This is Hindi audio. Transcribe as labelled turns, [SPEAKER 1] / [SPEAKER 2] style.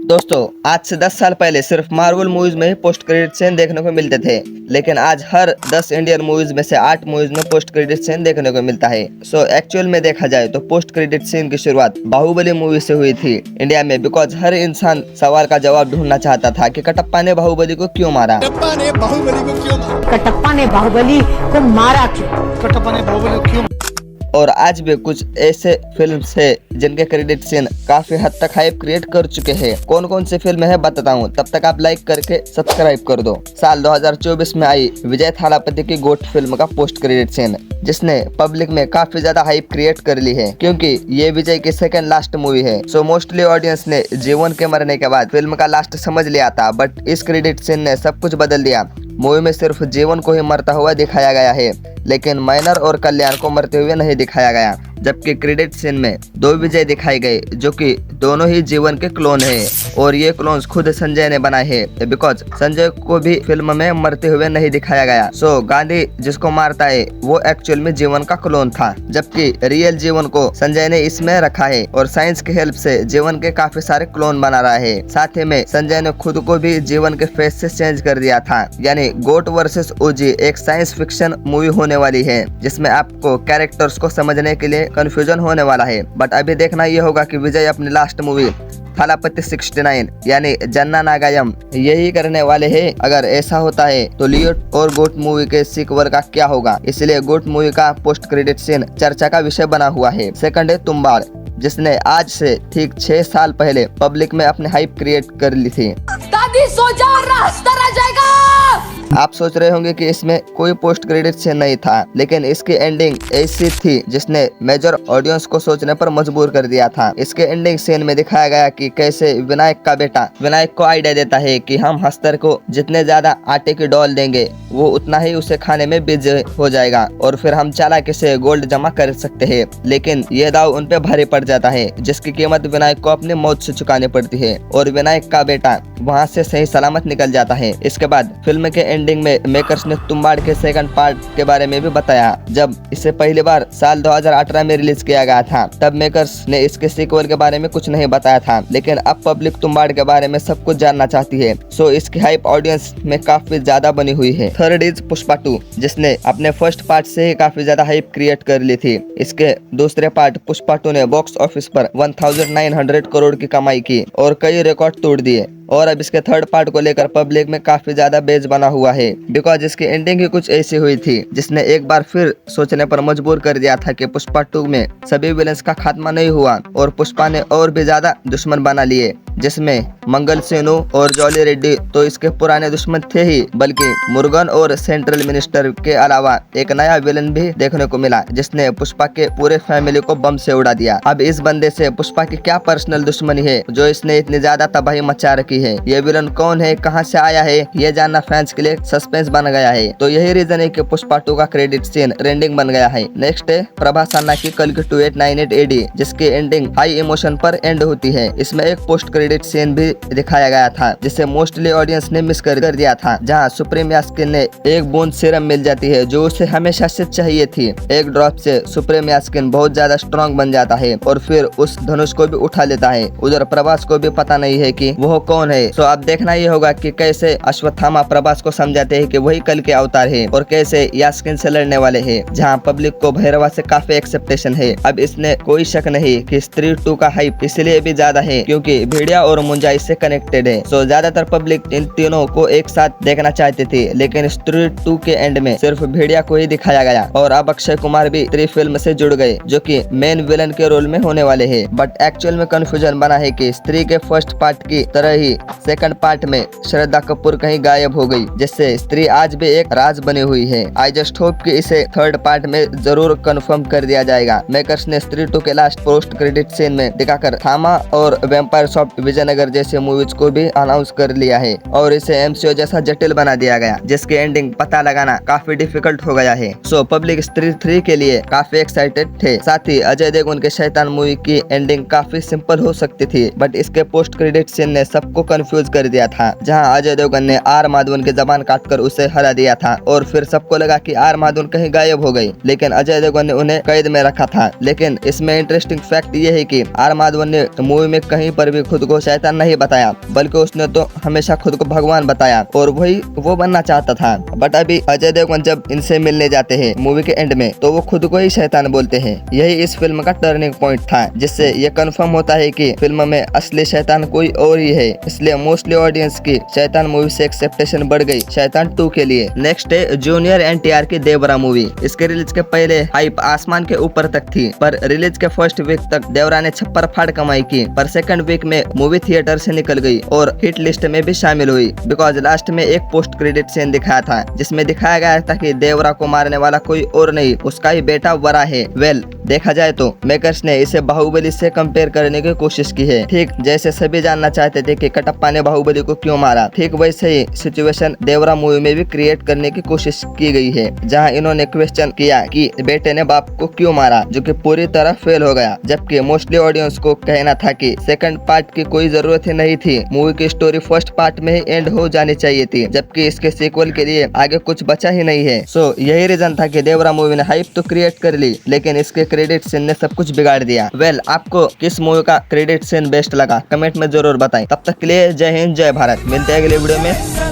[SPEAKER 1] दोस्तों, आज से 10 साल पहले सिर्फ मार्वल मूवीज में ही पोस्ट क्रेडिट सीन देखने को मिलते थे, लेकिन आज हर 10 इंडियन मूवीज में से 8 मूवीज में पोस्ट क्रेडिट सीन देखने को मिलता है। एक्चुअल में देखा जाए तो पोस्ट क्रेडिट सीन की शुरुआत बाहुबली मूवी से हुई थी इंडिया में, बिकॉज हर इंसान सवाल का जवाब ढूंढना चाहता था कि कटप्पा ने बाहुबली को क्यों मारा।
[SPEAKER 2] कटप्पा ने बाहुबली को क्यों मारा?
[SPEAKER 3] कटप्पा ने बाहुबली को मारा क्यों?
[SPEAKER 2] कटप्पा ने बाहुबली को क्यों?
[SPEAKER 1] और आज भी कुछ ऐसे फिल्म है जिनके क्रेडिट सीन काफी हद तक हाइप क्रिएट कर चुके हैं। कौन कौन सी फिल्म है बताता हूँ, तब तक आप लाइक करके सब्सक्राइब कर दो। साल 2024 में आई विजय थालापति की गोट फिल्म का पोस्ट क्रेडिट सीन, जिसने पब्लिक में काफी ज्यादा हाइप क्रिएट कर ली है, क्योंकि ये विजय की सेकंड लास्ट मूवी है। मोस्टली ऑडियंस ने जीवन के मरने के बाद फिल्म का लास्ट समझ लिया था, बट इस क्रेडिट सीन ने सब कुछ बदल दिया। मूवी में सिर्फ जीवन को ही मरता हुआ दिखाया गया है, लेकिन माइनर और कल्याण को मरते हुए नहीं दिखाया गया। जबकि क्रेडिट सीन में 2 विजय दिखाए गए, जो कि दोनों ही जीवन के क्लोन हैं, और ये क्लोन्स खुद संजय ने बनाए हैं, बिकॉज संजय को भी फिल्म में मरते हुए नहीं दिखाया गया। गांधी जिसको मारता है वो एक्चुअल में जीवन का क्लोन था, जबकि रियल जीवन को संजय ने इसमें रखा है और साइंस की हेल्प से जीवन के काफी सारे क्लोन बना रहा है। साथ ही में संजय ने खुद को भी जीवन के फेस से चेंज कर दिया था। यानी गोट वर्सेस ओजी एक साइंस फिक्शन मूवी होने वाली है, जिसमें आपको कैरेक्टर्स को समझने के लिए कंफ्यूजन होने वाला है। बट अभी देखना ये होगा कि विजय अपनी लास्ट मूवी थालापति 69 यानी जन्ना नागायम यही करने वाले हैं। अगर ऐसा होता है तो लियो और गोट मूवी के सीक्वल का क्या होगा, इसलिए गोट मूवी का पोस्ट क्रेडिट सीन चर्चा का विषय बना हुआ है। सेकंड है तुम्बाड़, जिसने आज से ठीक 6 साल पहले पब्लिक में अपनी हाइप क्रिएट कर ली थी।
[SPEAKER 3] दादी सो जा, रास्ता रह जाएगा।
[SPEAKER 1] आप सोच रहे होंगे कि इसमें कोई पोस्ट क्रेडिट सीन नहीं था, लेकिन इसकी एंडिंग ऐसी थी जिसने मेजर ऑडियंस को सोचने पर मजबूर कर दिया था। इसके एंडिंग सीन में दिखाया गया कि कैसे विनायक का बेटा विनायक को आइडिया देता है कि हम हस्तर को जितने ज्यादा आटे की डॉल देंगे वो उतना ही उसे खाने में बिजी हो जाएगा, और फिर हम चालाकी से गोल्ड जमा कर सकते हैं। लेकिन ये दाव उन पे भारी पड़ जाता है, जिसकी कीमत विनायक को अपनी मौत से चुकानी पड़ती है, और विनायक का बेटा वहाँ से सही सलामत निकल जाता है। इसके बाद फिल्म के एंडिंग में मेकर्स ने तुम्बाड़ के सेकंड पार्ट के बारे में भी बताया। जब इसे पहली बार साल 2018 में रिलीज किया गया था, तब मेकर्स ने इसके सीक्वल के बारे में कुछ नहीं बताया था, लेकिन अब पब्लिक तुम्बाड़ के बारे में सब कुछ जानना चाहती है। इसकी हाइप ऑडियंस में काफी ज्यादा बनी हुई है। थर्ड इज पुष्पा 2, जिसने अपने फर्स्ट पार्ट से ही काफी ज्यादा हाइप क्रिएट कर ली थी। इसके दूसरे पार्ट पुष्पा 2 ने बॉक्स ऑफिस पर 1900 करोड़ की कमाई की और कई रिकॉर्ड तोड़ दिए, और अब इसके थर्ड पार्ट को लेकर पब्लिक में काफी ज्यादा बेज बना हुआ है, बिकॉज इसकी एंडिंग ही कुछ ऐसी हुई थी जिसने एक बार फिर सोचने पर मजबूर कर दिया था कि पुष्पा 2 में सभी विलेंस का खात्मा नहीं हुआ और पुष्पा ने और भी ज्यादा दुश्मन बना लिए, जिसमें मंगल सेनु और जॉली रेड्डी तो इसके पुराने दुश्मन थे ही, बल्कि मुरुगन और सेंट्रल मिनिस्टर के अलावा एक नया विलन भी देखने को मिला, जिसने पुष्पा के पूरे फैमिली को बम से उड़ा दिया। अब इस बंदे से पुष्पा की क्या पर्सनल दुश्मनी है जो इसने इतनी ज्यादा तबाही मचा रखी है? ये विलन कौन है, कहां से आया है, ये जानना फैंस के लिए सस्पेंस बन गया है। तो यही रीजन है कि पुष्पा 2 का क्रेडिट सीन ट्रेंडिंग बन गया है। नेक्स्ट है प्रभास अन्ना की कल्कि 2898 AD, जिसकी एंडिंग हाई इमोशन पर एंड होती है। इसमें एक पोस्ट क्रेडिट सीन भी दिखाया गया था, जिसे मोस्टली ऑडियंस ने मिस कर दिया था, जहां सुप्रीम यास्किन ने एक बूंद सीरम मिल जाती है जो उसे हमेशा से चाहिए थी। एक ड्रॉप से सुप्रीम यास्किन बहुत ज्यादा स्ट्रॉन्ग बन जाता है और फिर उस धनुष को भी उठा लेता है। उधर प्रभास को भी पता नहीं है कि वो कौन है। अब देखना ये होगा कि कैसे अश्वत्थामा प्रभास को समझाते हैं कि वही कल के अवतार है, और कैसे यास्किन से लड़ने वाले हैं, जहां पब्लिक को भैरवा से काफी एक्सेप्टेशन है। अब इसने कोई शक नहीं कि स्त्री 2 का हाइप इसलिए भी ज्यादा है क्योंकि भेड़िया और मुंजा इससे कनेक्टेड है। ज्यादातर पब्लिक इन तीनों को एक साथ देखना चाहती थी, लेकिन स्त्री 2 के एंड में सिर्फ भेड़िया को ही दिखाया गया, और अब अक्षय कुमार भी स्त्री फिल्म से जुड़ गए, जो कि मेन विलन के रोल में होने वाले हैं। बट एक्चुअल में कंफ्यूजन बना है कि स्त्री के फर्स्ट पार्ट की तरह ही सेकंड पार्ट में श्रद्धा कपूर कहीं गायब हो गई, जिससे स्त्री आज भी एक राज बनी हुई है। आई जस्ट होप कि इसे थर्ड पार्ट में जरूर कंफर्म कर दिया जाएगा। मेकर्स ने स्त्री 2 के लास्ट पोस्ट क्रेडिट सीन में दिखाकर थामा और वेम्पायर सॉफ्ट विजयनगर जैसे मूवीज को भी अनाउंस कर लिया है, और इसे MCU जैसा जटिल बना दिया गया, जिसकी एंडिंग पता लगाना काफी डिफिकल्ट हो गया है। पब्लिक स्त्री 3 के लिए काफी एक्साइटेड थे। साथ ही अजय देवगन के शैतान मूवी की एंडिंग काफी सिंपल हो सकती थी, बट इसके पोस्ट क्रेडिट सीन ने सबको कंफ्यूज कर दिया था, जहां अजय देवगन ने आर माधवन की जबान काटकर उसे हरा दिया था और फिर सबको लगा कि आर माधवन कहीं गायब हो गई, लेकिन अजय देवगन ने उन्हें कैद में रखा था। लेकिन इसमें इंटरेस्टिंग फैक्ट ये है कि आर माधवन ने मूवी में कहीं पर भी खुद को शैतान नहीं बताया, बल्कि उसने तो हमेशा खुद को भगवान बताया और वही वो बनना चाहता था। बट अभी अजय देवगन जब इनसे मिलने जाते हैं मूवी के एंड में, तो वो खुद को ही शैतान बोलते हैं। यही इस फिल्म का टर्निंग पॉइंट था, जिससे ये कंफर्म होता है कि फिल्म में असली शैतान कोई और ही है। इसलिए मोस्टली ऑडियंस की शैतान मूवी से एक्सेप्टेशन बढ़ गई शैतान 2 के लिए। नेक्स्ट है जूनियर एनटीआर की देवरा मूवी। इसके रिलीज के पहले हाइप आसमान के ऊपर तक थी, पर रिलीज के फर्स्ट वीक तक देवरा ने छप्पर फाड़ कमाई की, पर सेकंड वीक में मूवी थिएटर से निकल गई और हिट लिस्ट में भी शामिल हुई, बिकॉज लास्ट में एक पोस्ट क्रेडिट सीन दिखाया था, जिसमें दिखाया गया था कि देवरा को मारने वाला कोई और नहीं, उसका ही बेटा वरा है। वेल, देखा जाए तो मेकर्स ने इसे बाहुबली से कंपेयर करने की कोशिश की है। ठीक जैसे सभी जानना चाहते थे कि कटप्पा ने बाहुबली को क्यों मारा, ठीक वैसे ही सिचुएशन देवरा मूवी में भी क्रिएट करने की कोशिश की गई है, जहां इन्होंने क्वेश्चन किया कि बेटे ने बाप को क्यों मारा, जो कि पूरी तरह फेल हो गया। जबकि मोस्टली ऑडियंस को कहना था कि सेकंड पार्ट की कोई जरूरत ही नहीं थी, मूवी की स्टोरी फर्स्ट पार्ट में ही एंड हो जानी चाहिए थी, जबकि इसके सीक्वल के लिए आगे कुछ बचा ही नहीं है। सो यही रीजन था कि देवरा मूवी ने हाइप तो क्रिएट कर ली, लेकिन इसके क्रेडिट सीन ने सब कुछ बिगाड़ दिया। वेल, आपको किस मूवी का क्रेडिट सीन बेस्ट लगा, कमेंट में जरूर बताएं। तब तक के लिए जय हिंद, जय भारत। मिलते हैं अगले वीडियो में।